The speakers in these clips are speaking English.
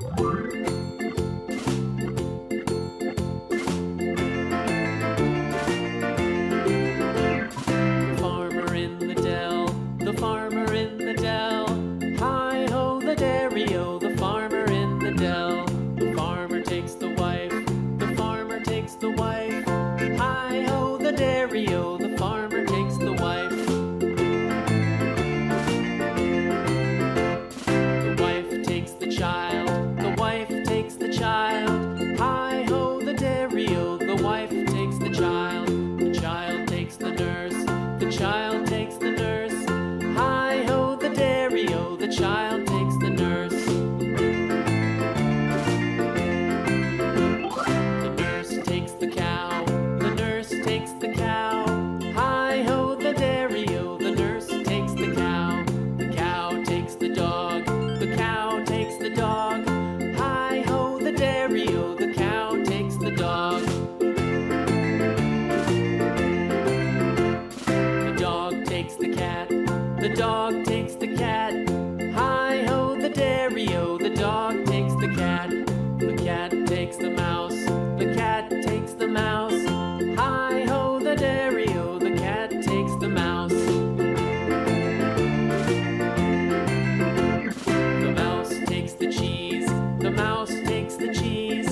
Farmer in the dell, the farmer in the dell. Hi-ho the dairy-o, the farmer in the dell. The farmer takes the wife, the farmer takes the wife. Hi-ho the dairy-o, the farmer takes the wife. The wife takes the child, the wife takes the child. Hi-ho the dairy-o, the wife takes the child. The child takes the nurse, the child takes the nurse. Hi-ho the dairy-o, the child takes the nurse. The nurse takes the cow, the nurse takes the cow. Hi-ho the dairy-o, the nurse takes the cow. The cow takes the dog, the cow takes the dog. Hi-ho the dairy-o, the cow takes the dog. The dog takes the cat, the dog takes the cat. Hi-ho the dairy-o, the dog takes the cat. The cat takes the mouse, the cat takes the mouse. Hi-ho the dairy-o, the cat takes the mouse. The mouse takes the cheese, the mouse takes the cheese.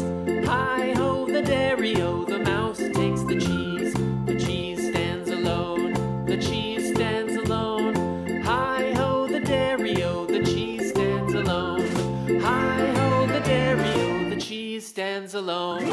Hi-ho the dairy-o, the mouse takes the cheese. The cheese stands alone, the cheese stands alone. Hi-ho the dairy-o, the cheese stands alone. Hi-ho the dairy-o, the cheese stands alone.